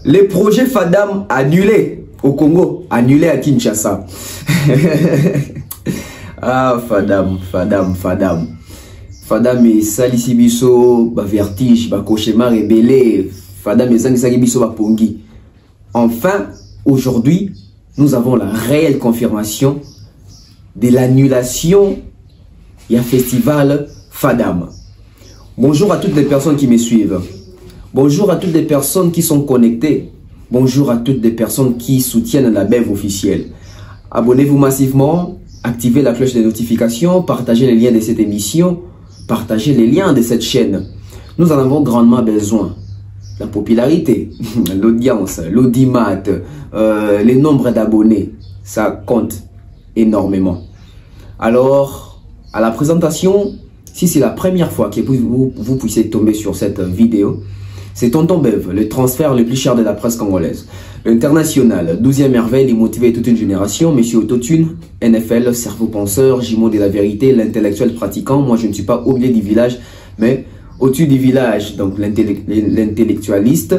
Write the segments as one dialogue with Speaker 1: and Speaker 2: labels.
Speaker 1: Les projets FADAM annulés au Congo, annulés à Kinshasa. Ah, FADAM. FADAM et Salisi Biso, vertige, cauchemar rebelle. FADAM et Salisi Biso, pongi. Enfin, aujourd'hui, nous avons la réelle confirmation de l'annulation du festival FADAM. Bonjour à toutes les personnes qui me suivent. Bonjour à toutes les personnes qui sont connectées. Bonjour à toutes les personnes qui soutiennent la BEV officielle. Abonnez-vous massivement, activez la cloche des notifications, partagez les liens de cette émission, partagez les liens de cette chaîne. Nous en avons grandement besoin. La popularité, l'audience, l'audimat, les nombres d'abonnés, ça compte énormément. Alors, à la présentation, si c'est la première fois que vous puissiez tomber sur cette vidéo, c'est Tonton Bev, le transfert le plus cher de la presse congolaise. L'international, 12e merveille, les motivés toute une génération, Monsieur Autotune, NFL, cerveau penseur, jumeau de la vérité, l'intellectuel pratiquant. Moi, je ne suis pas au milieu du village, mais au-dessus du village, donc l'intellectualiste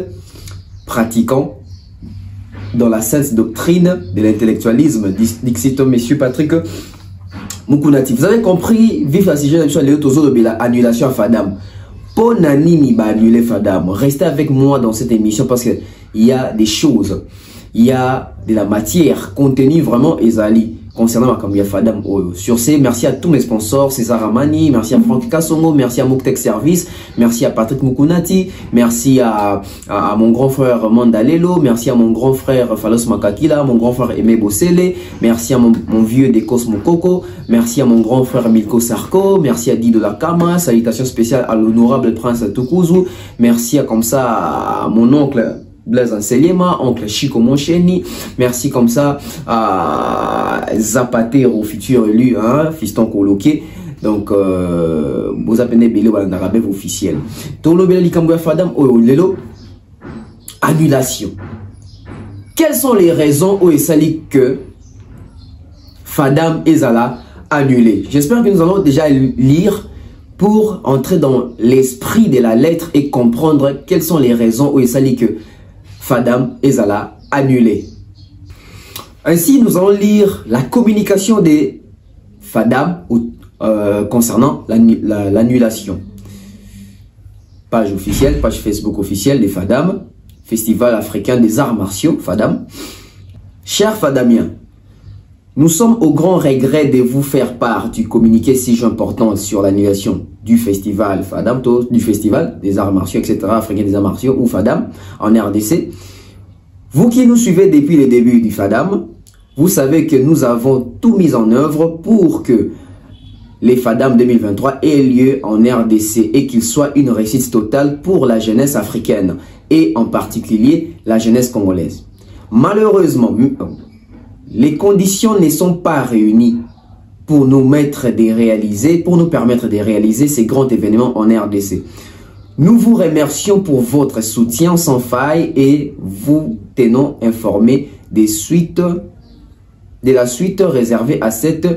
Speaker 1: pratiquant dans la sainte doctrine de l'intellectualisme. Dixito, Monsieur Patrick Mukunati. Vous avez compris, vive la sujet de Léo Tozo de l'annulation à FADAM. Pour Nanini va annuler FADAM. Restez avec moi dans cette émission parce qu'il y a des choses, il y a de la matière contenue vraiment Ezali concernant ma campagne FADAM. Sur ce, merci à tous mes sponsors, César Amani, merci à Franck Kassongo, merci à Mouktek Service, merci à Patrick Mukunati, merci à mon grand frère Mandalelo, merci à mon grand frère Falos Makakila, mon grand frère Aimé Bossele, merci à mon vieux Dekos Mokoko, merci à mon grand frère Milko Sarko, merci à Dido Lakama, salutations spéciales à l'honorable prince Tukuzu, merci à comme ça à mon oncle Blaise Anselema, oncle Chico Moncheni, merci comme ça à Zapatero, futur élu, hein, fiston coloqué. Donc, vous appelez Bélo dans la BEV officielle. Tolo Bela Likamboya Fadam, Lelo, annulation. Quelles sont les raisons où il s'allie que Fadam Ezala annulé? J'espère que nous allons déjà lire pour entrer dans l'esprit de la lettre et comprendre quelles sont les raisons où il s'allie que FADAM Ezala annulé. Ainsi, nous allons lire la communication des FADAM concernant l'annulation. Page officielle, page Facebook officielle des FADAM, Festival africain des arts martiaux, FADAM. Chers FADAMiens, nous sommes au grand regret de vous faire part du communiqué si important sur l'annulation du festival FADAM, du festival des arts martiaux, etc., africain des arts martiaux ou FADAM en RDC. Vous qui nous suivez depuis le début du FADAM, vous savez que nous avons tout mis en œuvre pour que les FADAM 2023 aient lieu en RDC et qu'ils soient une réussite totale pour la jeunesse africaine et en particulier la jeunesse congolaise. Malheureusement, les conditions ne sont pas réunies pour nous permettre de réaliser ces grands événements en RDC. Nous vous remercions pour votre soutien sans faille et vous tenons informés de la suite réservée à cette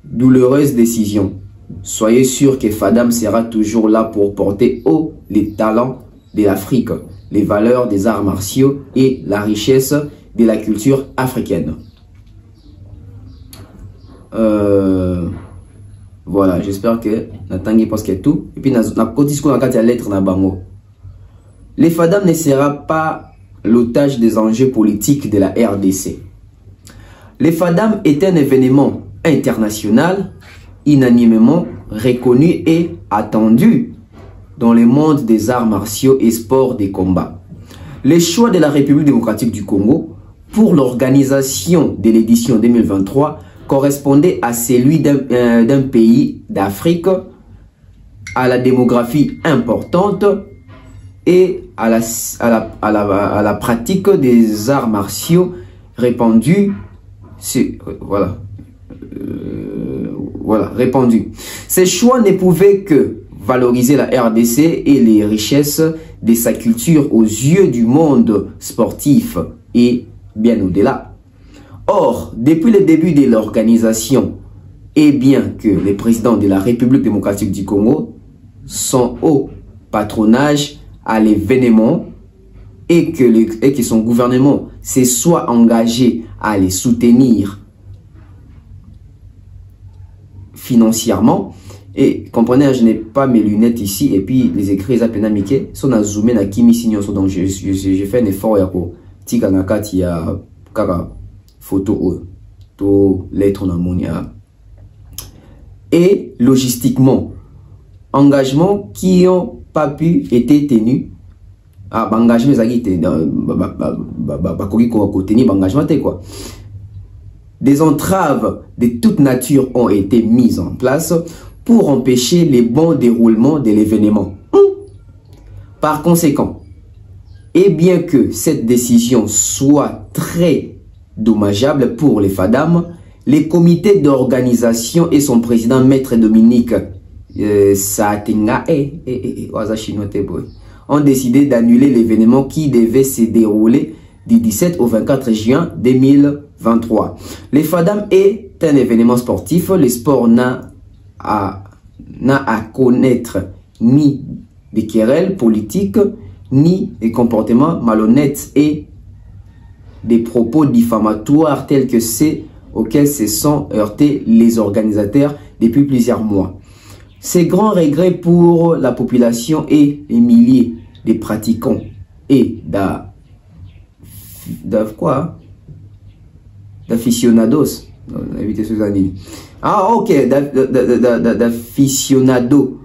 Speaker 1: douloureuse décision. Soyez sûr que FADAM sera toujours là pour porter haut les talents de l'Afrique, les valeurs des arts martiaux et la richesse de la culture africaine. Voilà, j'espère que Natangi pense qu'il y a tout. Et puis, la lettre na bango. Les FADAM ne sera pas l'otage des enjeux politiques de la RDC. Les FADAM est un événement international, unanimement reconnu et attendu dans le monde des arts martiaux et sports des combats. Les choix de la République démocratique du Congo pour l'organisation de l'édition 2023 correspondait à celui d'un pays d'Afrique à la démographie importante et à la pratique des arts martiaux répandus. Répandu. Ces choix ne pouvaient que valoriser la RDC et les richesses de sa culture aux yeux du monde sportif et bien au-delà. Or, depuis le début de l'organisation, et bien que les présidents de la République démocratique du Congo sont au patronage à l'événement, et que son gouvernement se soit engagé à les soutenir financièrement. Et comprenez, je n'ai pas mes lunettes ici, et puis les écrits Zapenamike sont à zoomer na Kimi Signon, donc j'ai fait un effort yako tika nakati ya kaka photo to lettre na monia. Et logistiquement, engagements qui n'ont pas pu être tenus. Ah, engagement quoi. Des entraves de toute nature ont été mises en place pour empêcher le bon déroulement de l'événement. Par conséquent, et bien que cette décision soit très dommageable pour les FADAM, les comités d'organisation et son président, Maître Dominique Satenga, ont décidé d'annuler l'événement qui devait se dérouler du 17 au 24 juin 2023. Les FADAM est un événement sportif. Le sport n'a à connaître ni des querelles politiques, ni des comportements malhonnêtes et des propos diffamatoires tels que ceux auxquels se sont heurtés les organisateurs depuis plusieurs mois. C'est grand regret pour la population et les milliers de pratiquants et d'aficionados. Ah, ok, d'aficionados.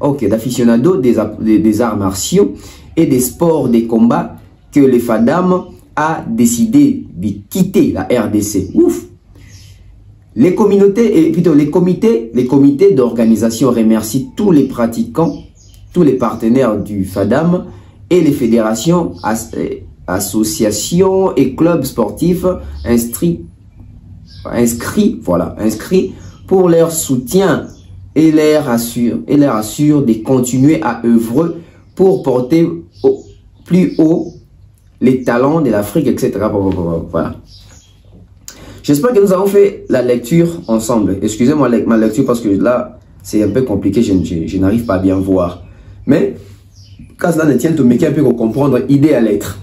Speaker 1: Ok, d'aficionados des arts martiaux et des sports de combat que les FADAM a décidé de quitter la RDC. Ouf! Les comités d'organisation remercient tous les pratiquants, tous les partenaires du FADAM et les fédérations, associations et clubs sportifs inscrits pour leur soutien et leur assure de continuer à œuvrer pour porter plus haut les talents de l'Afrique, etc. Voilà. J'espère que nous avons fait la lecture ensemble. Excusez-moi ma lecture parce que là, c'est un peu compliqué. Je n'arrive pas à bien voir. Mais, quand cela ne tient, tu me un peu comprendre idée à lettre.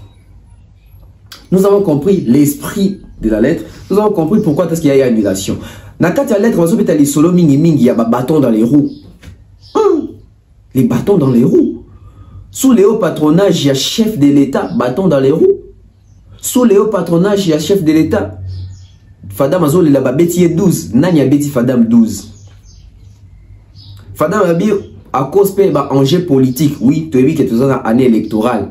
Speaker 1: Nous avons compris l'esprit de la lettre. Nous avons compris pourquoi est-ce qu'il y a annulation. Dans la lettre, on a les solo mingi mingi, il y a des bâtons dans les roues. Les bâtons dans les roues. Sous le haut patronage, il y a chef de l'État, bâton dans les roues. Sous le haut patronage, il y a chef de l'État. Fadam Azol il a bêti 12. Nani a bêti Fadam 12. Fadam a dit à cause de l'enjeu politique. Oui, tu as vu que tu es en année électorale.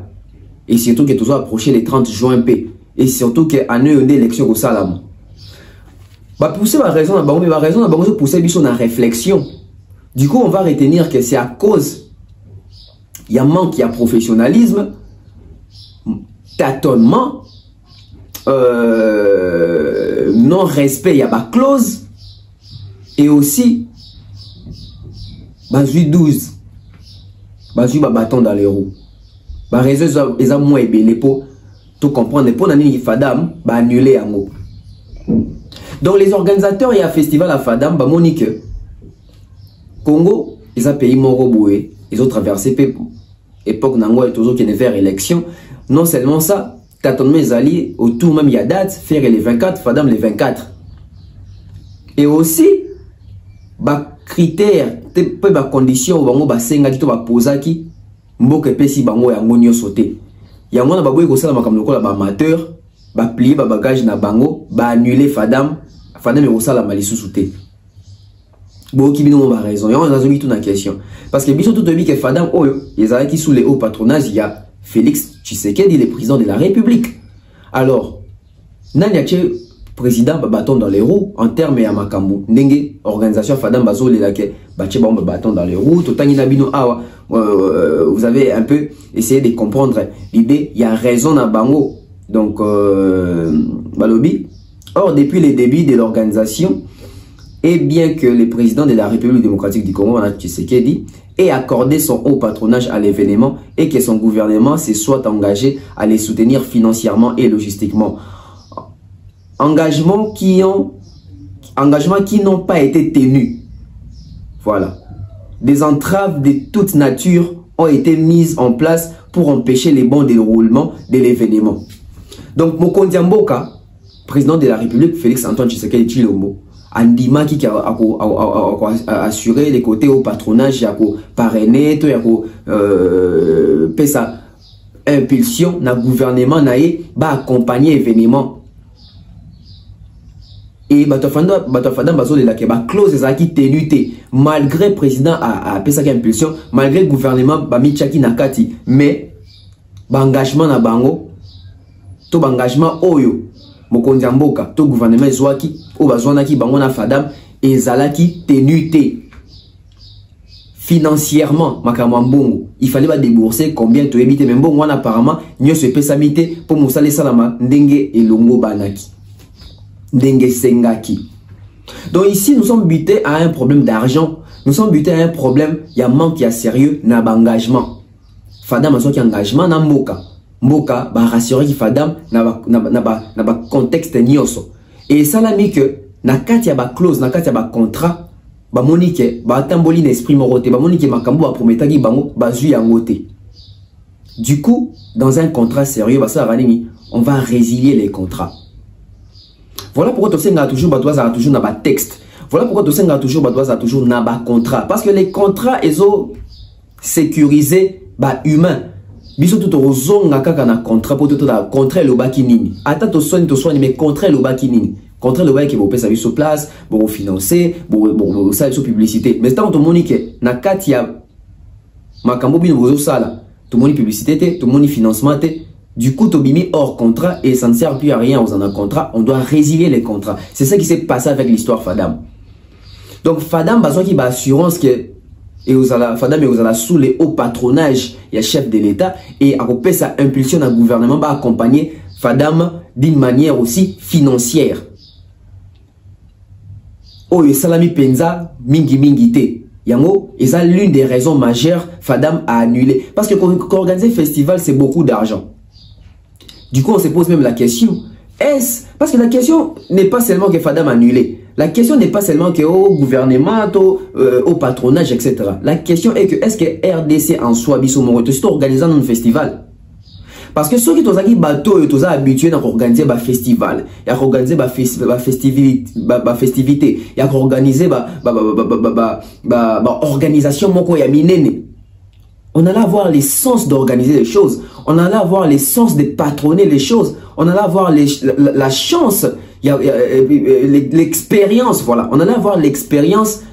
Speaker 1: Et surtout que tu as approché les 30 juin. Et surtout que l'année d'élection au Salam. Bah pousser ma raison, c'est pousser la réflexion. Du coup, on va retenir que c'est à cause il y a manque, il y a professionnalisme, tâtonnement, non-respect, il y a pas clause, et aussi, bah, 12, bah, bâton dans les roues. Bah, raison, ils ont moins aimé pour tout comprendre, pour n'amener Fadam, bah, annuler un mot. Donc, les organisateurs et un festival à Fadam, bah, Monique, Congo, ils ont payé Moroboué, ils ont traversé époque Nango et toujours qui est vers élection. Non seulement ça, tâtonnement les alliés autour même il y a date, faire les 24, Fadam les 24. Et aussi, bah critères, peu bah conditions, bango bah senga qui to bah posaki, mboke pesi bango ya ngonyo sauté. Ya ngona bah boye ko sala makambo ko la bah amateur, bah plier bah bagage na bango, bah annuler Fadam et ko sala malisu sauté. Bon, qui bino ma raison. Et on a mis toute la question. Parce que biso tout le que Fadam, ils ont qui sous les hauts patronage, il y a Félix Tshisekedi, le président de la République. Alors, Naniache, président, bâton dans les roues, en termes de Makambu, Nenge, organisation Fadam Bazo, les laquais, bâton dans les roues, tout bino awa, vous avez un peu essayé de comprendre l'idée, il y a raison à Bango. Donc, Balobi. Or, depuis les débuts de l'organisation, et bien que le président de la République démocratique du Congo, Tshisekedi, ait accordé son haut patronage à l'événement et que son gouvernement se soit engagé à les soutenir financièrement et logistiquement. Engagements qui n'ont pas été tenus. Voilà. Des entraves de toute nature ont été mises en place pour empêcher les bons déroulements de l'événement. Donc, Mokonzi Mboka, président de la République, Félix Antoine Tshisekedi Tshilombo, Andima qui a assuré les côtés au patronage, il a parrainé, il a sa impulsion, le gouvernement va accompagner l'événement. Et Batofanda bazo de la keba clause qui tenuté malgré le président a fait sa impulsion, malgré le gouvernement bamichaki nakati, mais engagement na bango to engagement oyo Mokonzi Mboka to gouvernement ezwaki o bazwanaki bango na Fadam ezalaki tenuté financièrement makamwa mbongo il fallait pas débourser combien to éviter mais mbongo wana apparemment nyo se pesa mité pour musala salama ndenge elongo banaki ndenge sengaki. Donc ici nous sommes butés à un problème d'argent, nous sommes butés à un problème il y a manque ya sérieux na engagement. Fadam a qui engagement na Mboka Mboka ba rassurer ki Fadam na ba contexte nyoso et ça l'a mis que na kati ya ba clause na kati ya ba contrat ba monike ba tamboli na esprit moroté ba monike makambo ba prometaki bango ba zui yangote. Du coup dans un contrat sérieux ba ça ranimi on va résilier les contrats. Voilà pourquoi tu sais toujours badoisa toujours na ba texte. Voilà pourquoi tu sais toujours badoisa toujours na ba contrat parce que les contrats ils ont sécurisé ba humain. Biso tout ozonga kaka na contrat pour tout la contrat le baki nini. Ata to soigne mais contrat le baki nini. Contrat le baki bo pesa biso place, bo financer, bo ça biso publicité. Mais tant to monique na kati ya makambo bino bozo sala. To moni publicité te, to moni financement te. Du coup, Tobimi hors contrat et ça ne sert plus à rien aux un contrat. On doit résilier les contrats. C'est ça qui s'est passé avec l'histoire Fadam. Donc Fadam, besoin qui va assurance que Fadam est sous les hauts patronage, il y a chef de l'État et à côté sa impulsion d'un gouvernement va accompagner Fadam d'une manière aussi financière. Oh, et Salami Penza, mingi te. Yango, et ça l'une des raisons majeures Fadam a annulé. Parce que quand organiser festival, c'est beaucoup d'argent. Du coup, on se pose même la question, est-ce... Parce que la question n'est pas seulement que Fadam a annulé. La question n'est pas seulement que au gouvernement, au patronage, etc. La question est que est-ce que RDC en soi, Bissomoro, c'est organisant un festival? Parce que ceux qui sont bateau, ils sont habitués à organiser un festival, à organiser une festivité, à organiser une organisation moko ya minene. On allait avoir l'essence d'organiser les choses. On allait avoir l'essence de patronner les choses. On allait avoir la chance, l'expérience, voilà. On allait avoir l'expérience.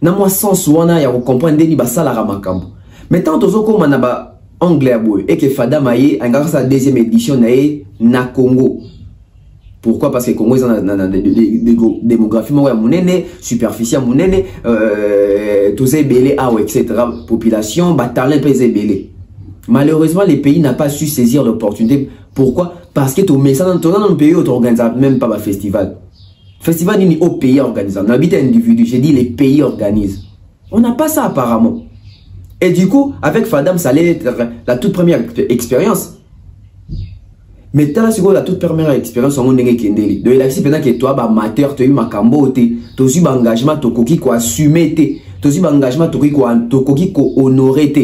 Speaker 1: Na moi sens wana ya comprendre ni basala ramakambo. Mais tant tozoko manaba anglais boy et que Fadam aye engara sa deuxième édition na Congo. Pourquoi? Parce que Congo est dans démographie monene, superficie monene, tous ces belés, etc. Population, talent pèse belé. Malheureusement, les pays n'ont pas su saisir l'opportunité. Pourquoi? Parce que tout ça dans le pays, on n'organise même pas un festival. Festival ni au pays organisé. On habite individu. J'ai dit les pays organisent. On n'a pas ça apparemment. Et du coup, avec Fadam, ça allait être la toute première expérience. Mais tu as la toute première expérience en monde kendeli. De l'axi pendant que toi amateur, tu as eu makambo te, tu as eu engagement to koki ko assumer te, tu as eu engagement to koki ko honorer te.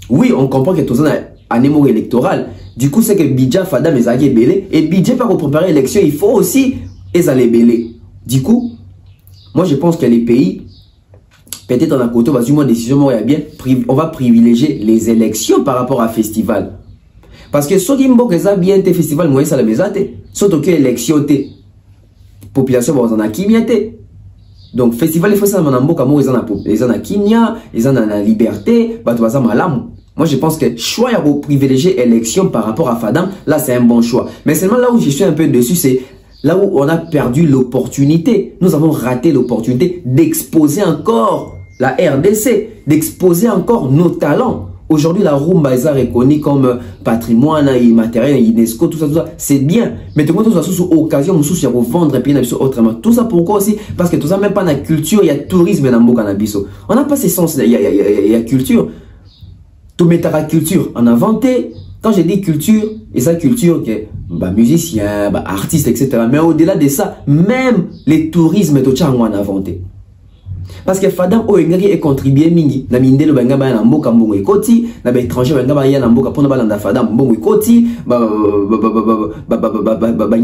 Speaker 1: Oui, on comprend que tu as un émo électoral. Du coup, c'est que Bidja Fadam est allé belé et Bidja pour préparer l'élection, il faut aussi aller belé. Du coup, moi je pense que les pays peut-être en a côté va une décision bien, on va privilégier les élections par rapport à festival. Parce que ceux qui ont bien des festivals, moi, ça la maison, surtout que l'élection, population, on a kimia. Donc, festival, il faut ça, ils en a kimia, ils en a la liberté, moi, je pense que choix à privilégier élection par rapport à Fadam, là, c'est un bon choix. Mais seulement là où je suis un peu dessus, c'est là où on a perdu l'opportunité. Nous avons raté l'opportunité d'exposer encore la RDC, d'exposer encore nos talents. Aujourd'hui, la rumba est reconnue comme patrimoine immatériel, UNESCO, tout ça, c'est bien. Mais tout le monde a sous occasion, nous sous vendre et puis autrement. Tout ça pourquoi aussi? Parce que tout ça, même pas dans la culture, il y a tourisme dans le cannabis. On n'a pas ces sens, il y a culture. Tout mettre la culture en inventé. Quand je dis culture, et ça culture, que musicien, artiste, etc. Mais au-delà de ça, même les tourismes, tout ça, on a inventé. Parce que Fadam Oengari est contribué mingi. Na mindelo banga ba na mboka mbongo ekoti, na ba étranger banga ba ya na mboka pona ba landa Fadam mbongo ekoti, banga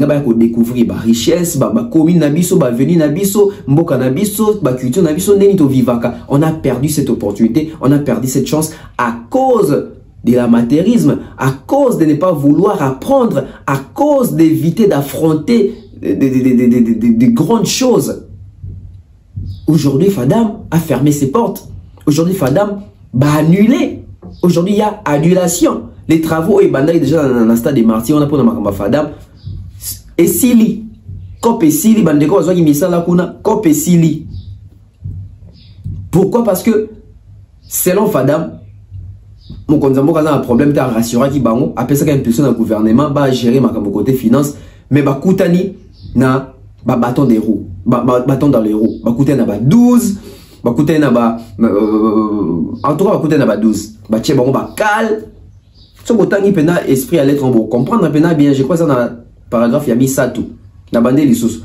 Speaker 1: ba ko découvrir ba richesse, ba commune na biso, ba veni na biso, mboka na biso, ba culture na biso neni to vivaka. On a perdu cette opportunité, on a perdu cette chance à cause de l'amateurisme, à cause de ne pas vouloir apprendre, à cause d'éviter d'affronter de grandes choses. Aujourd'hui, Fadam a fermé ses portes. Aujourd'hui, Fadam va annuler. Aujourd'hui, il y a annulation. Les travaux, et Banda déjà dans le stade des martyrs, on a pour la Fadam. Et Sili. Cop et Sili, Bandeko, Zouaki Misala Kuna, Cop et Sili. Pourquoi? Parce que, selon Fadam, mon konzambo a un problème de rassurant qui bango, après ça, impulsion dans le gouvernement, va gérer ma côté finance, mais va koutani na bâton des roues. Bâton dans les roues. Bah coûter na 12. Bah coûter na en tout cas, bah coûter na 12. Bah tché bon bah cal. Ce que t'as pena esprit à l'être en beau. Comprendre pena bien. Je crois ça dans le paragraphe il y a mis ça tout. Na bandé les sous.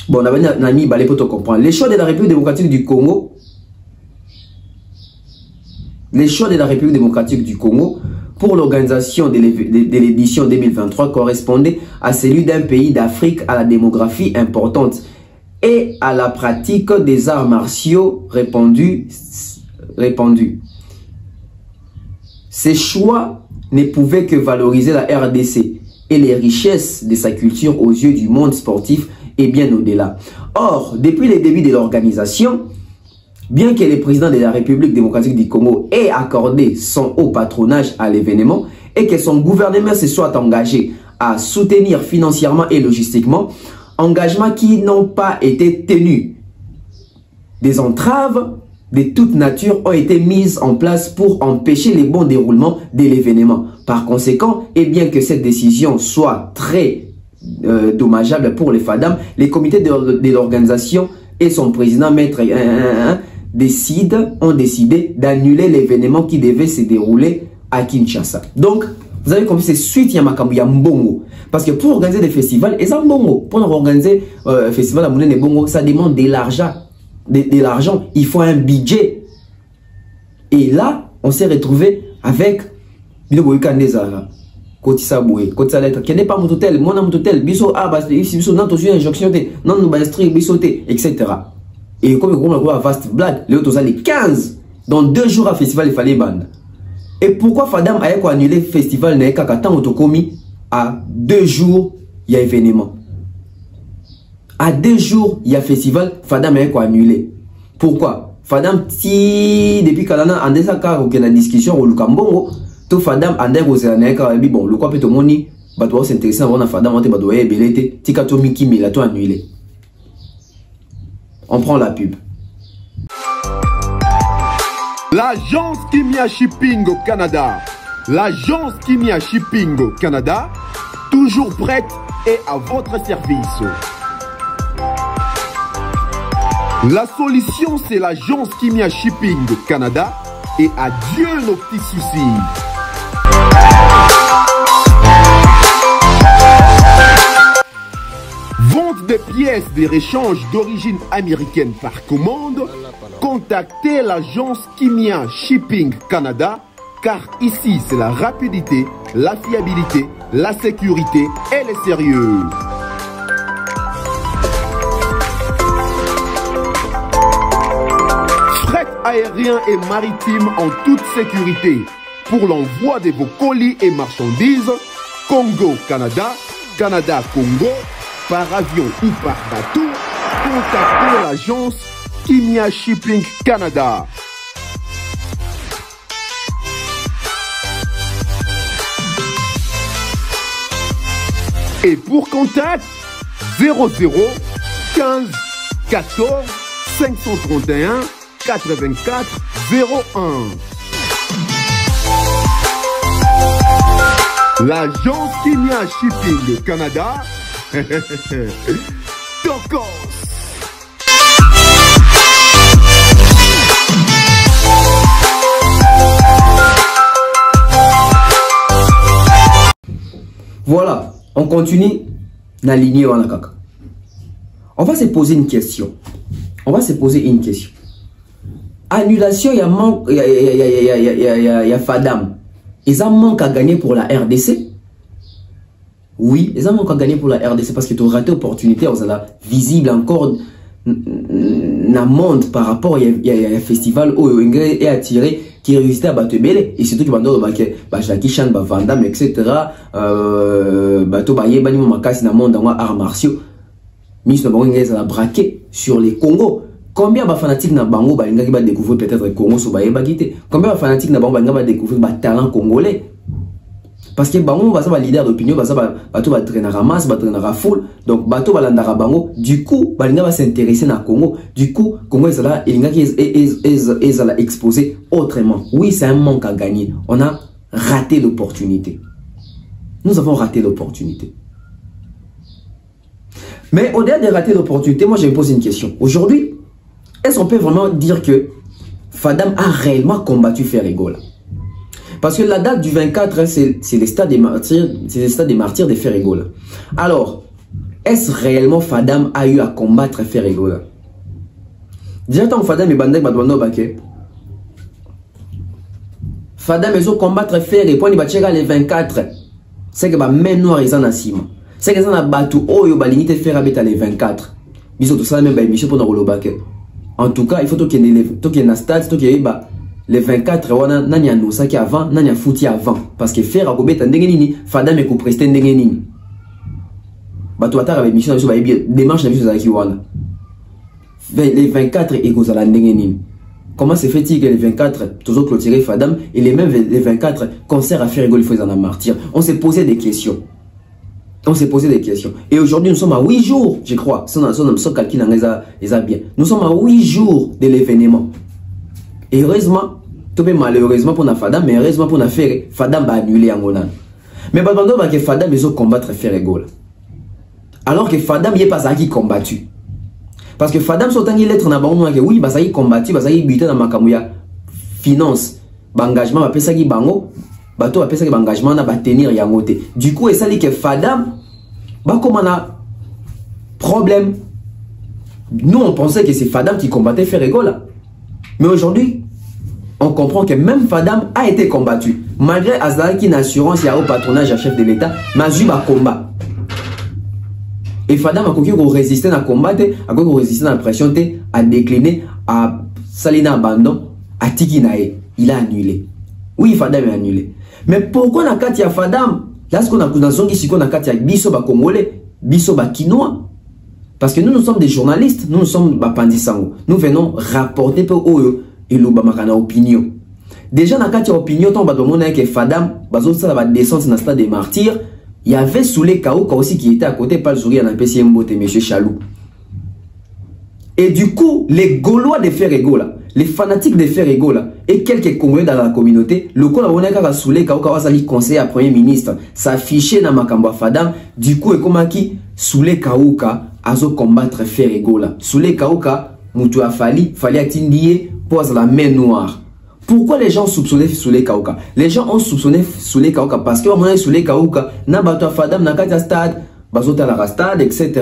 Speaker 1: Bon, on a mis balé pour te comprendre. Les choix de la République démocratique du Congo. Les choix de la République démocratique du Congo pour l'organisation de l'édition 2023 correspondait à celui d'un pays d'Afrique à la démographie importante et à la pratique des arts martiaux répandus. Ces choix ne pouvaient que valoriser la RDC et les richesses de sa culture aux yeux du monde sportif et bien au-delà. Or, depuis le début de l'organisation, bien que le président de la République démocratique du Congo ait accordé son haut patronage à l'événement et que son gouvernement se soit engagé à soutenir financièrement et logistiquement, engagements qui n'ont pas été tenus. Des entraves de toute nature ont été mises en place pour empêcher le bon déroulement de l'événement. Par conséquent, et bien que cette décision soit très dommageable pour les Fadam, les comités de l'organisation et son président, Maître ont décidé d'annuler l'événement qui devait se dérouler à Kinshasa. Donc, vous avez compris, c'est suite à Makambu Mbongo. Parce que pour organiser des festivals, et ça Mbongo, pour organiser un festival à Moulin Mbongo, ça demande de l'argent. De l'argent, il faut un budget. Et là, on s'est retrouvé avec Kotisa Boué, Kotisa Lettre, qui n'est pas mon hôtel, mon hôtel, biso, biso, non, tu injonction, non, nous bastri, biso, etc. Et comme on a vaste blague, les autres les 15. Dans 2 jours à festival, il fallait bande. Et pourquoi Fadam a annulé le festival n'a qu'à temps autocomi à 2 jours, il y a événement. À 2 jours, il y a festival, Fadam a annulé. Pourquoi? Fadam, si depuis Kalana, en désaccord, ou qu'il y a une discussion au Lukambongo, tout Fadam, en désaccord, bon, le quoi peut te moni, bah, toi, c'est intéressant, on a Fadam, on te doit belete, Tikatomi Kimi, il a tout annulé. On prend la pub.
Speaker 2: L'agence Kimia Shipping au Canada. L'agence Kimia Shipping au Canada, toujours prête et à votre service. La solution, c'est l'agence Kimia Shipping au Canada et adieu nos petits soucis. Vente des pièces de réchange d'origine américaine par commande, contactez l'agence Kimia Shipping Canada, car ici c'est la rapidité, la fiabilité, la sécurité et le sérieux. Fret aérien et maritime en toute sécurité pour l'envoi de vos colis et marchandises, Congo-Canada, Canada-Congo, par avion ou par bateau, contactez l'agence Kimia Shipping Canada. Et pour contact, 00 15 14 531 84 01. L'agence Kimia Shipping Canada. Tokos.
Speaker 1: Voilà, on continue dans la lignée Wanakaka. On va se poser une question. on va se poser une question. Annulation, il y a Fadam. Ils ont manque à gagner pour la RDC. Oui, ils ont manque à gagner pour la RDC parce qu'ils ont raté l'opportunité. Ils ont visible encore dans le monde par rapport à un festival où ils ont attiré qui réussit à battre Belé. Et surtout, ils ont dit que Jackie Chan, Vandam, etc. Bato Baye, Bani Makasi, dans le monde, dans arts martiaux. Mais ils ont braqué sur les Congos. Combien de fanatiques na bango ba linga ki ba découvrir peut-être Congo so ba yebagité. Combien de fanatiques na bango ba linga ba découvrir ba talent congolais. Parce que bango ba ça ba leader d'opinion ba ça ba bato ba traîner ramasse ba traîner foule. Donc bato ba landara bango du coup ba linga ba s'intéresser na Congo. Du coup Congo ezala linga ki ezala exposé autrement. Oui, c'est un manque à gagner. On a raté l'opportunité. Nous avons raté l'opportunité. Mais au-delà de rater l'opportunité, moi je me pose une question. Aujourd'hui, est-ce qu'on peut vraiment dire que Fadam a réellement combattu Ferregola? Parce que la date du 24, c'est le stade des martyrs, de Ferregola. Alors, est-ce réellement Fadam a eu à combattre Ferregola? Déjà, tant que Fadam est bandé, Fadam est au combattre Ferregola, il va les 24. C'est que même noir ils en a cima. C'est que ça n'a battu oh yo balinité faire avec les 24. Bisous tout ça même émission pour nous le. En tout cas, il faut qu'il y ait un stade, les 24, on a un Nosaki avant, on a un fouti avant. Parce que faire à Gobet, Fadam est presté Ndengenini. Bato Atar avec mission, démarche la mission de Wana. Les 24 et Gozala Ndengenini. Comment se fait-il que les 24, toujours clôturé Fadam, et les mêmes les 24 concerts à faire rigoler, il faut en martyr? On s'est posé des questions. Et aujourd'hui, nous sommes à 8 jours, je crois. Nous sommes à 8 jours de l'événement. Et heureusement, malheureusement pour la Fadam, mais heureusement pour la Ferre, Fadam va annuler en Monan. Mais pendant que Fadam va combattre Ferregola. Alors que Fadam n'est pas à qui combattu. Parce que Fadam sautant il lettre dans que oui, ça y combattu, ça y buté dans Makamouya finance, engagement, va ça qui bango. Bato a pensé que l'engagement n'a pas tenir yangote. Du coup, et ça dit que Fadam, bah comme on a problème. Nous on pensait que c'est Fadam qui combattait Ferregola. Mais aujourd'hui, on comprend que même Fadam a été combattu. Malgré Azara qui n'a assurance, il y a au patronage à chef de l'État, mais il y a un combat. Et Fadam a résisté à combattre, a résisté à la pression, à décliner, à salina abandon, à tikinae. Il a annulé. Oui, Fadam est annulé. Mais pourquoi na kati ya Fadam? Là, ce qu'on a dans son qui na kati ya biso ba congolais, biso ba kinois. Parce que nous sommes des journalistes, nous sommes ba pandisango. Nous venons rapporter pour eux et le bamakana opinion. Déjà na kati ya opinion, ton ba domona que Fadam bazo ça va descendre dans stade des martyrs. Il y avait Soulé Kaouka aussi qui était à côté, pas le sourire, on a PC Mbote, M. Chalou. Et du coup, les Gaulois de Ferregola, les fanatiques de Ferregola et quelques Congolais dans la communauté, le coup, on a Soulé Kaouka va s'allier conseiller à Premier ministre, s'afficher dans Makamba Fadam. Du coup, et comme qui Soulé Kaouka a combattre Ferregola. Soulé Kaouka, Moutou a fallait atteindre pour la main noire. Pourquoi les gens soupçonnaient Soulé Kaouka? Les gens ont soupçonné Soulé Kaouka parce que moment Soulé Kaouka n'a pas Fadam n'a pas stade, bazota la stade, etc.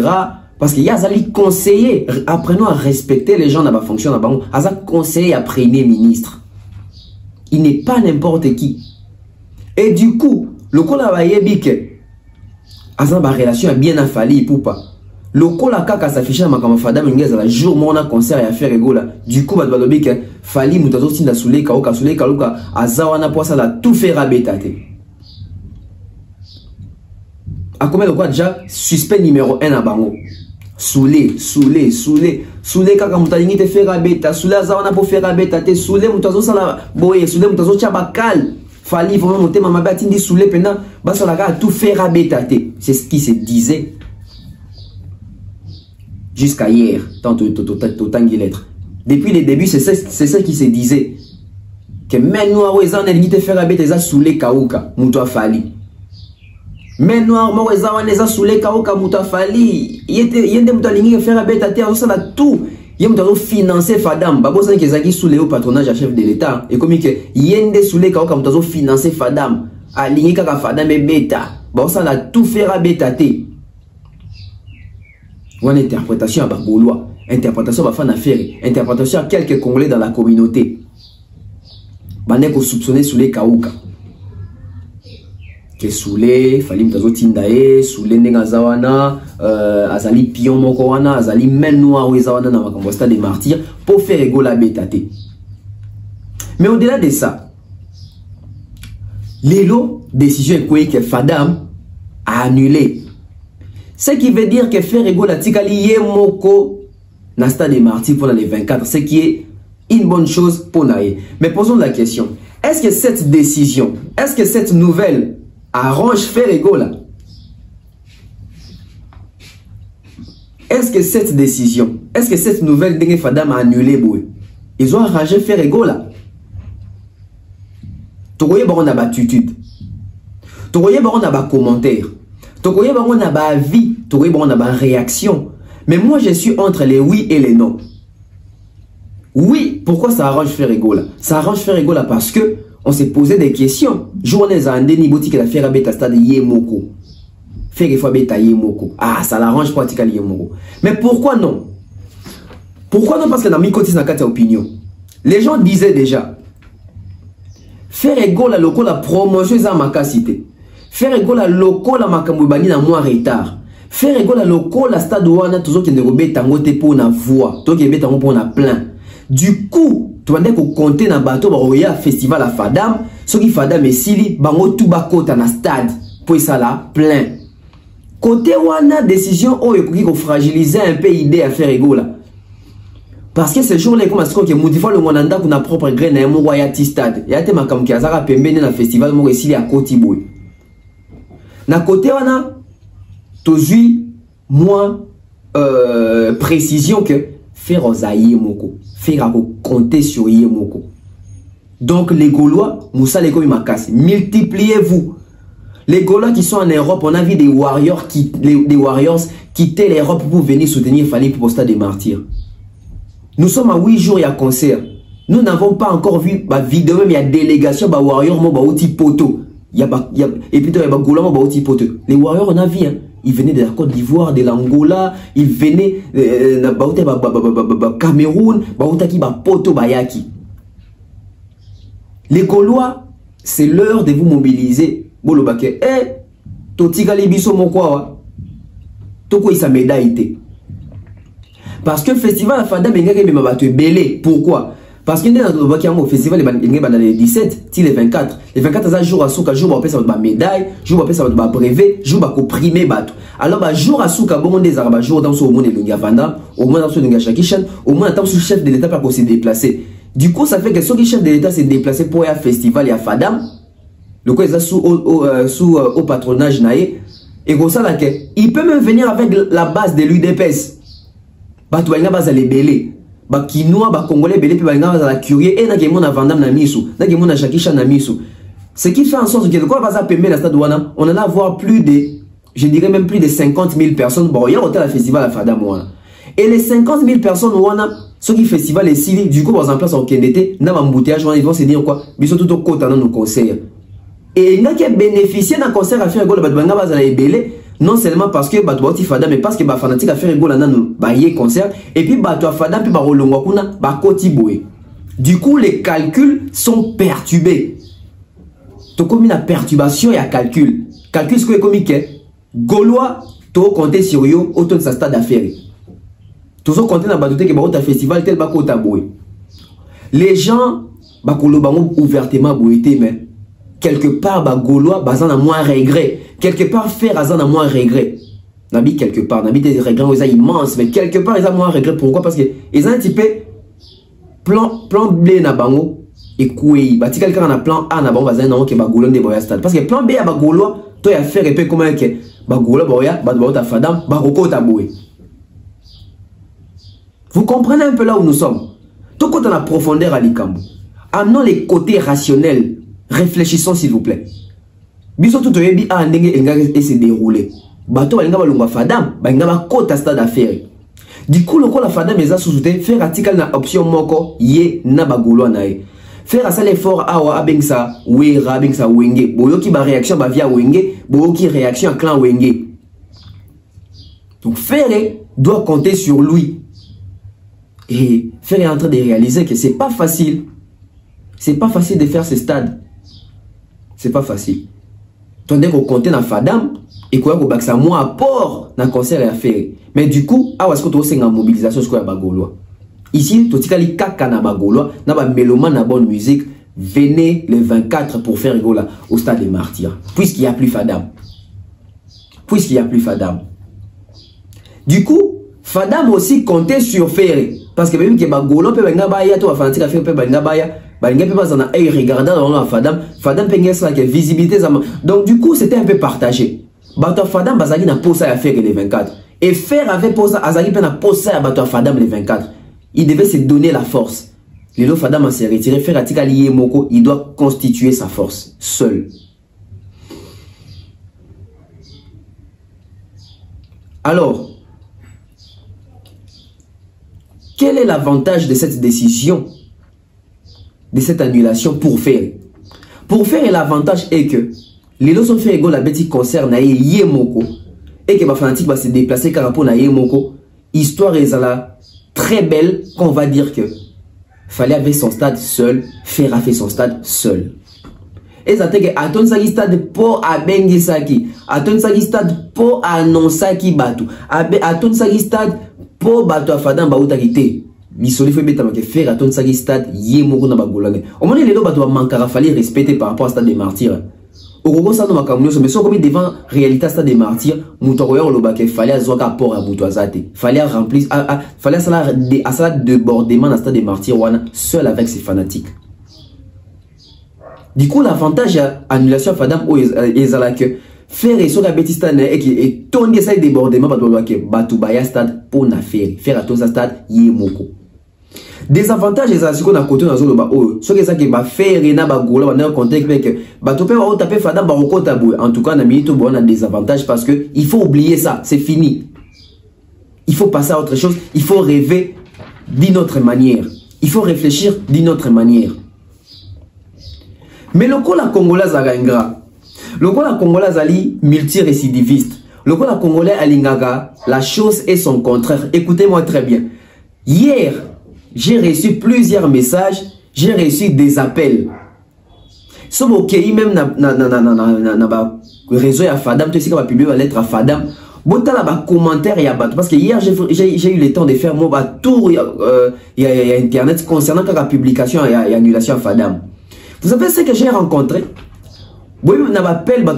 Speaker 1: Parce qu'il y a des conseillers. Apprenons à respecter les gens dans la fonction là-bas. Il y a des conseillers à Premier ministre. Il n'est pas n'importe qui. Et du coup, le coup là va y être que a une relation a bien affali pour pas. Le col a kaka s'afficher dans ma Fadam ingénieur la jour mon a concert et à faire rigola. Du coup, bah le que fali mutazo sinda Soulé Kaouka azawana pour ça la tout faire rabetate. A combien de quoi déjà suspect numéro 1 à Bango. Soulé kaka mutalingi te faire rabeta, Soulé azawana pour faire rabetate, Soulé mutazo sala boye, Soulé mutazo chabakal. Fali vraiment monter ma batindi Soulé pena, bah ça la tout faire rabetate. C'est ce qui se disait. Jusqu'à hier, tant lettre. Depuis les débuts, c'est ça qui se disait. Que même noir, ils ont limité faire la bête, ils ont Soulé Kaouka, Moutoua Fali. Même noir, ils ont Soulé Kaouka, Moutoua Fali. Il y a des moutons qui faire la bête à terre, ça là tout. Il y a des moutons financer Fadam. Babo ça qui est Soulé au patronage à chef de l'État. Et comme il y a des Soulé Kaouka, moutons financer Fadam. Aligné kaka Fadam et bêta. Babo ça là tout faire la bête à terre. Une interprétation à Bagolois. interprétation va faire affaire, interprétation à quelques Congolais dans la communauté. Bande ko soupçonner sous les Kaouka. Que soulé, Falim Tazo Tindae, soulé Nengazawana, Azali Pion Mokowana, Azali Mennoa Wezawana dans ma stade des martyrs pour faire égaux la bétaté. Mais au-delà de ça, l'élo décision est quoi que Fadam a annulé. Ce qui veut dire que faire égaux la Tikali Yemoko dans stade des martyrs pendant les 24, ce qui est une bonne chose pour Naïe. Mais posons la question, est-ce que cette décision, est-ce que cette nouvelle arrange Ferrego là? Est-ce que cette décision, est-ce que cette nouvelle Dengue Fadam a annulé Boué? Ils ont arrangé Ferrego là. Togoye baron a attitude. Togoye baron a commentaire. Togoye baron a avis. Togoye baron a réaction. Mais moi je suis entre les oui et les non. Oui, pourquoi ça arrange Ferrego là? Ça arrange Ferrego là parce que on s'est posé des questions. Journée à Ndeni Boutique la faire beta stade Yemoko. Faire fois beta Yemoko. Ah, ça l'arrange pratiquement Yemoko. Mais pourquoi non? Pourquoi non? Parce que dans mi côté na carte opinion. Les gens disaient déjà faire égaux la loco la promotion za makasité. Faire égaux la loco la makamubani na moins retard. Faire égaux la loco la stade wana toujours qui ne rebeta ngote pour na voix. Toi qui beta pour na plein. Du coup, tu vas compter dans bateau baroya festival à Fadam, ce qui Fadam et Sili bango tout bakota na stade pour ça là plein. Côté wana décision oh qui fragiliser un peu idée à faire égaux là. Parce que ce jour-là comme est-ce que modifier le monanda qu'on a propre grain na mo royalty stade. Ya te makam ki azara pembene na festival mo Sili à Kotiboy. Na côté wana tozui moi précision que faire aux Yemoko, faire à compter sur Yemoko. Donc les Gaulois, Moussa les Komimakas, multipliez-vous. Les Gaulois qui sont en Europe, on a vu des warriors quitter l'Europe pour venir soutenir Fali pour le stade des martyrs. Nous sommes à 8 jours et à concert. Nous n'avons pas encore vu ma vidéo, mais il y a délégation de warriors qui poto. Et puis il y a des Gaulois qui poto. Les warriors, on a vu, hein. Ils venaient de la Côte d'Ivoire, de l'Angola, ils venaient de Cameroun, Poto Bayaki. Les Gaulois, c'est l'heure de vous mobiliser. Bolobake, Totika Libiso Mokwa, Toko isa médaille. Parce que le festival à Fada Bengake m'a belé. Pourquoi? Parce qu'il y a un festival les 17, les 24. Les 24, c'est un jour à Souka, jour à ça va médaille, jour à ça va brevet, jour à primé bateau. Alors, jour à Souka, bon, des arabes, jour dans ce monde de Lungavanda, au moins dans ce Lungashakishan, au moins dans ce chef de l'État pour se déplacer. Du coup, ça fait que ceux qui chef de l'État s'est déplacé pour un festival et à Fadam, le quoi, ils sous au patronage naïe, et comme ça, il peut même venir avec la base de l'UDPS. Bateau, il y a base à les belés. Ba Kinois, ba Congolais, belé, puis ba la curieux, et na gemona Vandam na misu, na gemona Shakisha na misu. Ce qui fait en sorte que quoi va pembe la stade wana, on en a voir plus de, je dirais même plus de 50 000 personnes. Bon, il y a autant le festival à Fadam wana. Et les 50 000 personnes wana, ceux qui festival est si, du coup, en place en Kendete, na m'embouteillage, ils vont se dire quoi, biso tout au côté dans nos conseils. Et il y a qui bénéficié d'un concert à faire gol, batbanga bas à la belé. Non seulement parce que Batouati Fada, mais parce que les fanatiques a fait rigoler dans le concert. Et puis Batouati Fada, puis Barolongwakuna, Bakotiboué. Du coup, les calculs sont perturbés. Tu as la perturbation et la calcul. Calcul, c'est comme Gaulois, tu as compté sur eux, autour de sa stade d'affaires. Tu as compté dans le Batouti que Barota Festival, tel Bakotaboué. Les gens, Bakolobango ouvertement bouété, mais quelque part, Gaulois, bazan a moins regret. Quelque part, faire azan a moins regret. Nabi quelque part, nabi des regrets immenses, mais quelque part, ils ont moins regret. Pourquoi? Parce que ils ont un petit peu plan B na bango et kouei. Bati quelqu'un a plan A na bango bazan na que Bagolo de boya stade. Parce que plan B à Bagolo, toi y faire et peu comment que Bagolo boya, Bagolo ta fadam, Bagoko ta boué. Vous comprenez un peu là où nous sommes. Tout côté dans la profondeur à l'Ikambo. Amenons les côtés rationnels. Réfléchissons s'il vous plaît. Biso tout yebi a ndenge et se dérouler. Bato balinga balongwa Fadam, balinga ba kota stade d'affaires. Du coup, le la Fadam eza sous-souté faire article na option moko ye na bagolo nae. Faire ça l'effort awa abengsa wera abengsa wenge. Boyoki ba réaction ba via wenge, boyoki réaction à clan wenge. Donc faire doit compter sur lui. Et Fer est en train de réaliser que c'est pas facile. C'est pas facile de faire ce stade. C'est pas facile. Tandis qu'on compte dans Fadam et qu'on a un moins apport dans le concert à faire. Mais du coup, à ce que tu as une mobilisation sur la Gaulois. Ici, tu as dit kaka na Gaulois, na ba mélomane na bonne musique. Venez le 24 pour faire rigola au stade des Martyrs. Puisqu'il n'y a plus Fadam. Puisqu'il n'y a plus Fadam. Du coup, Fadam aussi comptait sur Ferré. Parce que même que Bagolo peut venir baya, toi, Fantika fait peut venir baya, Balinga peut pas en œil regardant dans Fadam, Fadam peut gagner ça avec visibilité. Donc, du coup, c'était un peu partagé. Bato Fadam, Bazagi n'a pas ça à faire les 24. Et Fer avait posé, Azagi n'a pas ça à Bato Fadam les 24. Il devait se donner la force. Lilo Fadam s'est retiré, Fer Atika lié Moko, il doit constituer sa force, seul. Alors, quel est l'avantage de cette décision, de cette annulation pour Fer? Pour Fer, l'avantage est que les lots sont fait égaux la bêtise concerne Yemoko et que les fanatiques vont se déplacer car pour Yemoko, histoire est là très belle qu'on va dire que fallait avoir son stade seul, Fer a fait son stade seul. Et ça fait que aton saki stade pour abengi saki, aton saki stade pour annoncer qui batu, aton saki stade pour batu Fadam bauta kité. Misoli fait bêta que Fer aton saki stade Yemoko na bagolane. Au moment les lots batu manquera fallait respecter par rapport au stade des Martyrs. Au Congo ça nous mais si on devant réalité stade des Martyrs, moutoroyer le bac fallait avoir rapport à Boutouazate, fallait remplir, fallait ça débordement dans stade des Martyrs seul avec ses fanatiques. Du coup l'avantage à annulation Fadam est que Fer et sur la bêtise et tourner ça débordement que Batubaya stade pour na faire à tous stade Yemoko. Des avantages c'est qu'on a côté dans zone ce que ça qui va faire et na bagola dans contexte que batopé va taper Fadam baroko tabou. En tout cas na minute on a des avantages parce que il faut oublier ça, c'est fini. Il faut passer à autre chose, il faut rêver d'une autre manière. Il faut réfléchir d'une autre manière. Mais le coup la Congolaise a ingra. Le coup la Congolaise ali multirécidiviste. Le coup la Congolais alingaga, la chose est son contraire. Écoutez-moi très bien. Hier, j'ai reçu plusieurs messages, j'ai reçu des appels. Sur mon pays, même na réseau à Fadam, tu sais qu'on va publier la lettre à Fadam. Bon, t'as là commentaire et parce que hier j'ai eu le temps de faire mon tour il y a internet concernant la publication et annulation à Fadam. Vous savez ce que j'ai rencontré? Oui, on appelle la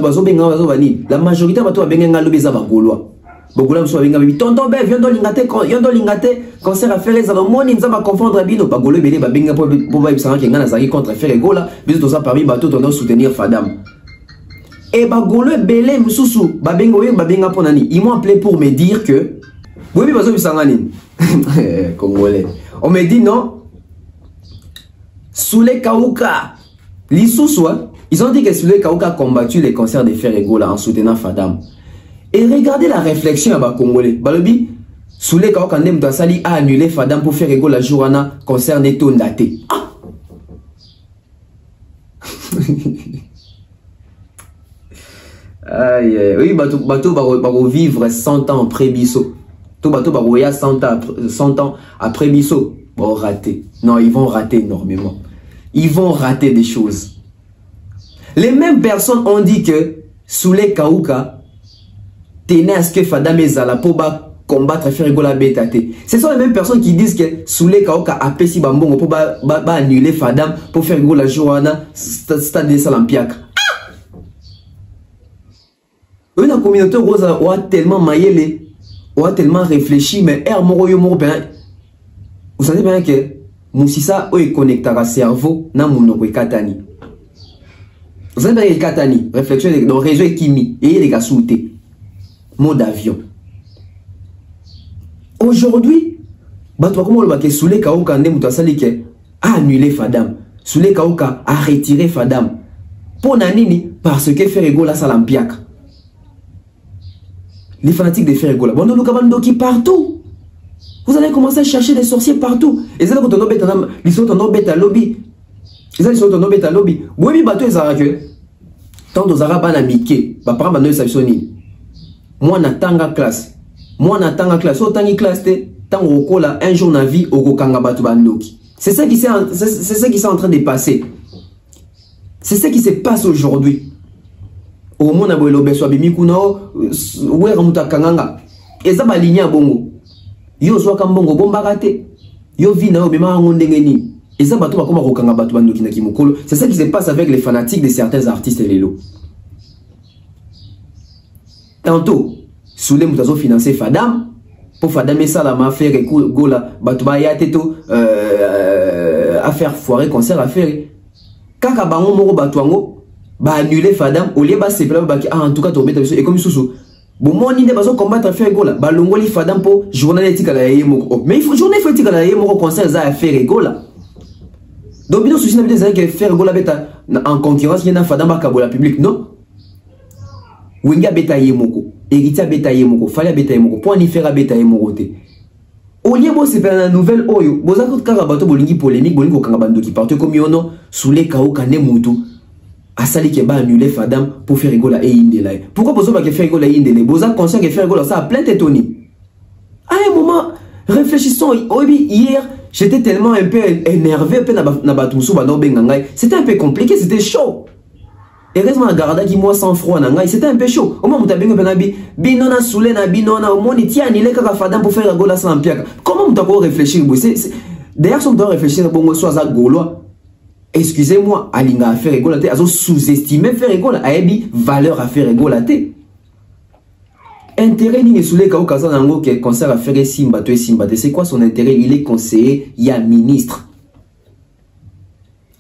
Speaker 1: majorité de Bagolois. Beaucoup de gens sont tonton ben viens dans l'ingate concert à faire les alomoni nous va confondre bino bagolo belé babinga pour ça qui ngana zaki contre faire gola biso to ça parmi bateau tondon soutenir Fadam et bagolo belé mususu babinga pour nani ils m'ont appelé pour me dire que oui bazo bisangani congolais on me dit non Soulé Kauka l'Issouswa ils ont dit que Soulé Kauka a combattu les concerts de faire gola en soutenant Fadam. Et regardez la réflexion à bas Congolais. Balobi, Soulé Kauka Ndem Tassali a annulé Fadam pour faire égaux la journée concernant Tondate. Ah! Aïe, oui, bateau va vivre 100 ans après Bisso. Tout bateau va voyager 100 ans après Bisso. Bon, rater. Non, ils vont rater énormément. Ils vont rater des choses. Les mêmes personnes ont dit que Soulé Kauka tenait à ce que Fadam Ezala pour combattre faire rigoler la bétate. Ce sont les mêmes personnes qui disent que Soulé Kauka a pesi bambongo pour annuler Fadam pour faire rigoler la journée stade de Salampiak. Eux, la communauté rose a tellement maillé, a tellement réfléchi, mais vous savez bien que Moussissa est connecté à cerveau na mounoko katani. Vous savez bien que katani, réflexion dans le réseau Kimi et les gars souté. Mot d'avion. Aujourd'hui, Soulé Kauka a annulé Fadam. Soulé Kauka a retiré Fadam. Pour Nanini, parce que Ferrego la Salampiak. Les fanatiques de Ferrego la Bondo qui partout. Vous allez commencer à chercher des sorciers partout. Et c'est là que ils sont en bêta lobby. Ils sont en bêta lobby. Oui, bateau est arrêté. Tant aux arabes à Mickey, par exemple, moi, na tanga classe. Moi, na tanga classe. Oh, tangi classe, tant au là un jour na vie au kanga batu bandoki. C'est ça qui s'est en train de passer. C'est ce qui se passe aujourd'hui. Au monde a boilo beso abimi kuno wera mutakanganga. Eza ba linya bongo. Yo zwa kambongo bomba kate. Yo vina yo bema ngondenge ni. Eza bato bakoma kokanga bato bandoki na kimokolo. C'est ça qui se passe avec les fanatiques de certains artistes lelo. Tantôt, Soulé Moutazo financé Fadam, pour Fadam et ça la m'a fait gola, Batouba Yateto, à faire foirer, concert à faire. Kaka Bango Moro Batouango, bah annuler Fadam, au lieu de se faire, en tout cas, tu mets et comme sous. Bon, moi, on a combattre à faire gola, bah l'ongoli Fadam pour journée éthique à la Yémoko. Mais il faut journée éthique à la Yémoko concert à faire gola. Donc, bien sûr, si vous faire gola bêta en concurrence, il y a un Fadam à Kabola public, non? Winga beta yemoko, Erita beta yemoko, Fala beta yemoko, pour en faire beta yemoko te. Au lieu de se faire la nouvelle oyo, bozako karabato bolingi polémique, bolingo kangabando qui partait comme yono, sous les kao kane mutu, asali ke ba annuler Fadam pour faire rigola et indela. Pourquoi bozo ba ke faire rigola et indela? Boza conscient que faire rigola ça a plein tétoni. À un moment, réfléchissons, hier, j'étais tellement un peu énervé, un peu nabatumsu bano bengangai, c'était un peu compliqué, c'était chaud. Heureusement, Garda qui moi sans froid, c'était un peu chaud. Au moment où tu as bien dit, binona soulé na binona, au moins, tiens, il est qu'à Fadam pour faire la gola sans piac. Comment tu as réfléchir? D'ailleurs, si on doit réfléchir, bon, soit à gaulois. Excusez-moi, Alinga a fait rigolater, a sous-estimé faire rigola, a ébi valeur à faire rigolater. Intérêt ni soulé kao kazanango qui concert à faire Simba, c'est quoi son intérêt? Il est conseiller, il y a ministre.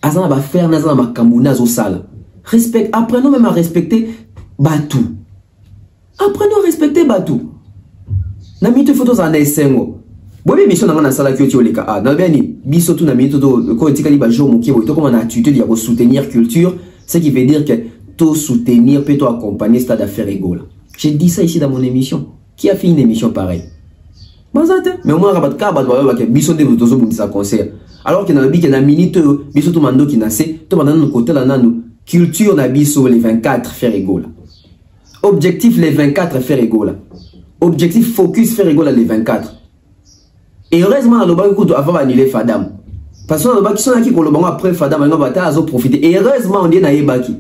Speaker 1: Azana va faire nazana makamuna zo sala. Respect, apprenons même à respecter Batou. Apprenons à respecter Batou. Na mito photos en essengo. Bobe mission na sala kyoti oleka a. Na beni biso tu na mito to ko etikali ba jour moki to comme on a attitude ya soutenir culture, ce qui veut dire que to soutenir peut to accompagner stade à faire rigolo. J'ai dit ça ici dans mon émission. Qui a fait une émission pareille? Bazate, mais moi rabat ka ba ke biso de botozo bundisa concert. Alors que na bi que na minute biso to mando ki na se to mandana côté la nanu. Culture Nabiso les 24 faire rigolo. Objectif les 24 faire rigolo. Objectif focus faire rigolo les 24. Et heureusement le banque avant annuler Fadam. Parce que le banque qui sont là qui pour le banque après Fadam on va ta profiter. Et heureusement on dit na yebaki.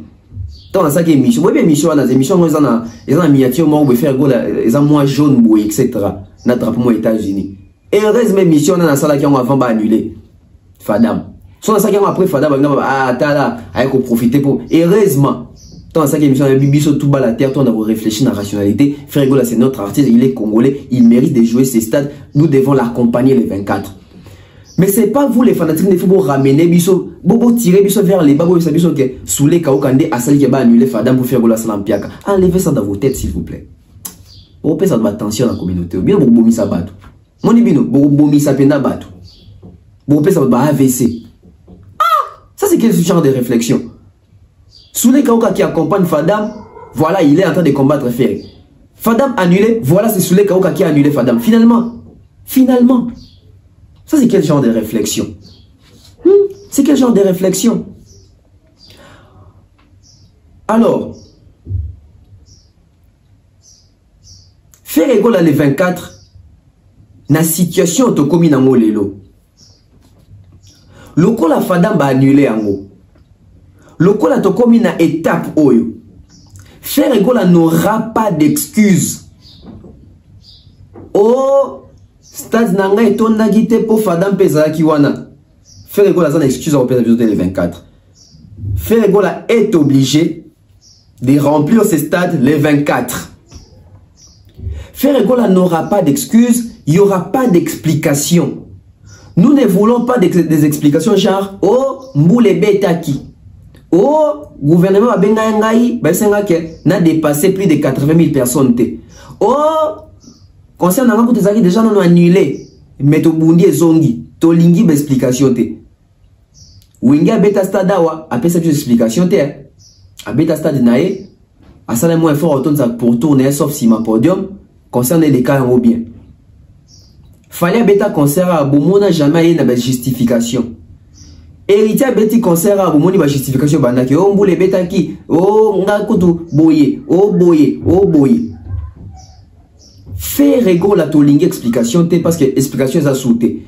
Speaker 1: Dans ça qui est mission. Oui bien mission dans émission ils ont miniature moi on veut faire rigolo ils ont moins jaune boue etc. Na drapeau aux États-Unis. Et heureusement mission dans ça là qui on avant va annuler Fadam. Soit ça qui a après Fadam ah tala avec profiter pour heureusement dans ça qui émission de Bibiso tout bas la terre on a réfléchi à la rationalité faire rigoler c'est notre artiste il est congolais il mérite de jouer ces stades nous devons l'accompagner les 24 mais c'est pas vous les fanatiques il faut ramener Biso bobo tirer Biso vers les bas Biso que sous les kaokande asali qui va annuler Fadam pour faire rigoler salam piaka enlevez ça dans vos têtes s'il vous plaît on peut ça de attention dans la communauté ou bien bobo misa bato mon ibino bobo misa penda bato bobo peut ça de AVC. Ça c'est quel genre de réflexion? Soulé Kaoka qui accompagne Fadam, voilà, il est en train de combattre Ferry. Fadam annulé, voilà, c'est Soulé Kaoka qui a annulé Fadam. Finalement, ça c'est quel genre de réflexion? C'est quel genre de réflexion? Alors, faire égal à les 24, na situation to komi na molelo. Loko la Fadam ba annulé ango. Loko la tokomi na étape oyo. Faire égola n'aura pas d'excuse. Oh, stade nanga etonda gite po Fadam pesa ki wana. Faire égola zana excuse au pesa les 24. Faire égola est obligé de remplir ce stade les 24. Faire égola n'aura pas d'excuse, il n'y aura pas d'explication. Nous ne voulons pas des explications genre oh mboule betaki. Oh gouvernement a benga ngai basenga ke n'a dépassé plus de 80 000 personnes te. Oh concernant nga kutezaki déjà non annulé mais to bundi ezongi to lingi ba explication te. Winga beta stadawa a pesa explication te. A beta stade nae a sala moins fort autant pour tourner sauf si ma podium concernant les cas en bien. Fallait bêta concert à Bomona jamais na justification. Héritier bêti concert à Bomoni ba justification bandaki oh mboule bêta ki oh ngakutu boye oh boye oh boye. faire ego la tolingue explication parce que explication est sauté.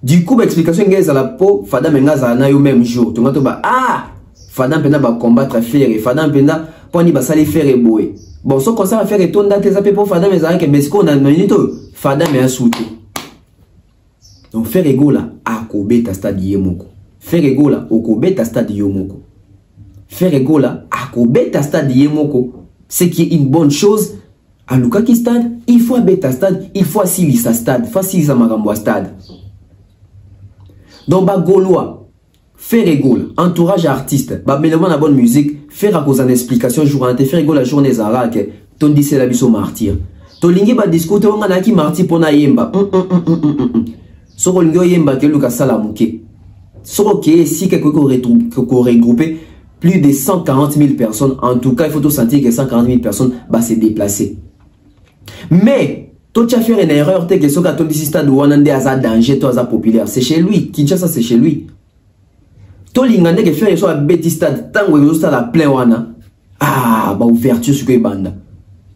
Speaker 1: Du coup, explication est à la peau, Fada mengaza na yo même jour. Tu m'as Fada pena ba combattre faire et Fada pena poni ba sali faire eboé. Bon, so comme ça faire et ton date ça peut pour Fada mais que mais ce qu'on a minute Fada mais a sauté. Donc faire ego là a kobe ta stade yemoko. Faire ego là o kobe ta stade yemoko. Faire ego là a kobe ta stade yemoko. Ce qui est une bonne chose. À Lukaki stade, il faut beta stade, il faut Silisa stade, facile à Magamboa stade. Donc, bah, Gaulois, faire égol, entourage artiste, bah, mais la bonne musique, faire à cause d'une explication journée, faire égol la journée Zara, ton dit c'est la biso martyr. Ton lingue va discuter, on a qui martyr pour na yemba. Soro lingue yemba, que Lucas Salamuke. Soro qui si quelqu'un regroupé plus de 140 000 personnes, en tout cas, il faut tout sentir que 140 000 personnes va se déplacer. Mais, toi tu as fait une erreur, tu as dit que ton stade où on a un danger, toi c'est populaire. C'est chez lui, Kinshasa c'est chez lui. Toi l'ingandé que faire un petit stade, tant que vous stade à plein wana, bah ouverture sur les bandes.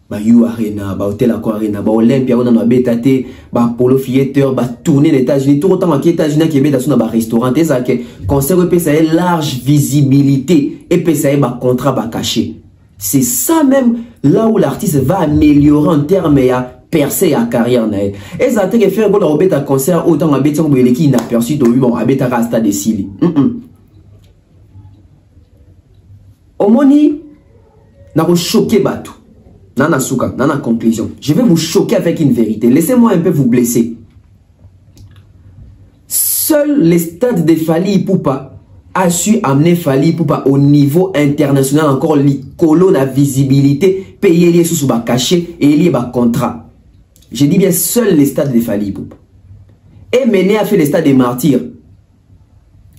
Speaker 1: Bah You Arena, bah Hotel Aqua Arena, bah Olympia, on a un bétaté, bah Polo Theater, bah tourner les États-Unis, tout autant que les États-Unis qui est dans un restaurant, c'est ça que concert ça a large visibilité et puis ça a un contrat bah caché. C'est ça même là où l'artiste va améliorer en termes de percer à carrière. Et ça te fait un concert autant que qui inaperçu de lui, bon, à bêta rasta de Sili. Au moni, n'a pas choqué Batou. Nana Souka, nana conclusion. Je vais vous choquer avec une vérité. Laissez-moi un peu vous blesser. Seul les stades de Fally Ipupa a su amener Fally Ipupa au niveau international, encore l'icolo la visibilité, payer les sous bas cachés et les bas contrats. Je dis bien seul les stades de Fally Ipupa. Et Mené a fait les stades des martyrs.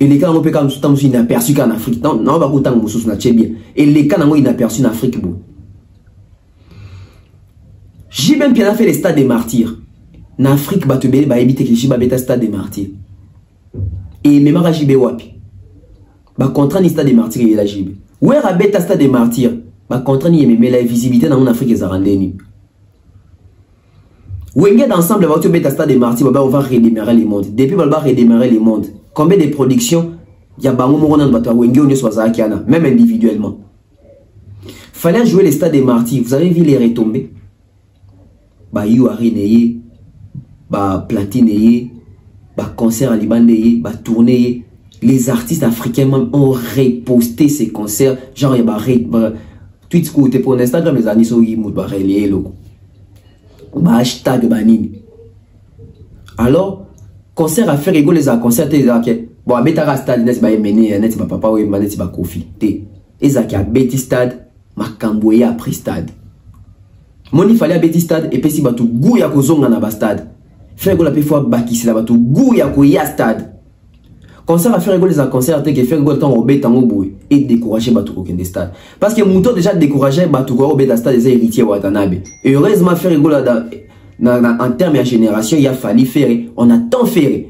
Speaker 1: Et les cas on peut comme tout temps inaperçu qu'en Afrique. Non, non, va autant que vous n'avez bien. Et les cas on inaperçu en Afrique. J'ai même bien fait les stades des martyrs. En Afrique, bah tu vas éviter que j'ai bêta stade des martyrs. Et même à JB Wapi. Bah contrat ni stade des martyrs et la JB. Où est la bêta stade des martyrs? Bah contrat ni mais la visibilité dans l'Afrique est arrangée. Où est ensemble va tu bêta stade des martyrs? Bah on va redémarrer les mondes. Depuis on va redémarrer les mondes. Combien de productions il y a bango moron dans où est on est soit Zakiana, même individuellement. Fallait jouer les stades des martyrs. Vous avez vu les retombées? Bah You Arena, bah Platine, bah concert à Liban, bah tournée. Les artistes africains même ont reposté ces concerts. Genre, il y a tweet scout pour Instagram, les amis sont bah reliés bah hashtag banini. Alors, concert à faire rigoler les concerts, bon, à Betara Stade, n'est-ce pas mené, n'est-ce pas papa, n'est-ce pas Kofi. Et ça qui a Betty Stade, Makamboya après stade. Mon il fallait à Betty Stade et puis si batou gou ya ko zonga na ba stade. Faire gol la fois baki si la batou gou ya ko ya stade. Concert à faire gol les concerts te que faire gol temps au betango boui et décourager batou ko kende stade. Parce que mouton déjà décourager batou ko au beta stade des héritiers Watanabe. Et heureusement faire gol en termes de génération il a fallu faire, on a tant fait.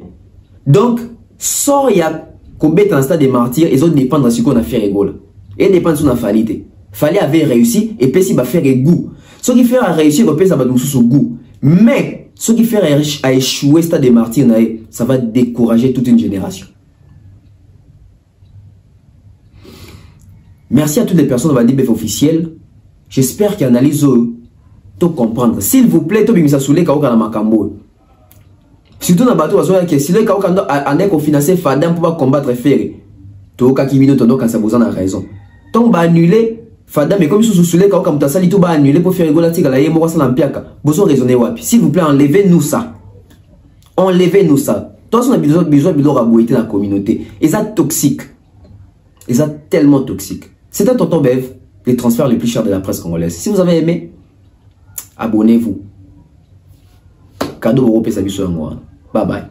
Speaker 1: Donc sort il y a ko beta stade des martyrs et autres dépendent de ce qu'on a fait gol. Et dépendent sur la fallité. Fallait avait réussi et puis si va faire goût. Ce qui fait à réussir, ça va nous sous goût. Mais ce qui fait à échouer stade des martyrs, ça va décourager toute une génération. Merci à toutes les personnes de la DBF officielle. J'espère qu'ils analysent tout comprendre. S'il vous plaît, tout le monde soulé kaoka na makambo. Surtout dans bateau azoya que si le kaoka ande ko financer Fadam pour combattre Ferré. Tout ka kibino tondo quand ça vous en a raison. Donc va annuler Fadam mais comme sous soulé kaoka mutasali tout va annuler pour faire rigoler tika la yemo kwa sala mpiaka. Besoin raisonner wapi. S'il vous plaît, enlevez-nous ça. Enlevez-nous ça. Toi on a besoin de rabouiter dans la communauté. Et ça toxique. Et ça tellement toxique. C'était Tonton Bev, les transferts les plus chers de la presse congolaise. Si vous avez aimé, abonnez-vous. Cadeau européen, ça vous soit moi. Bye bye.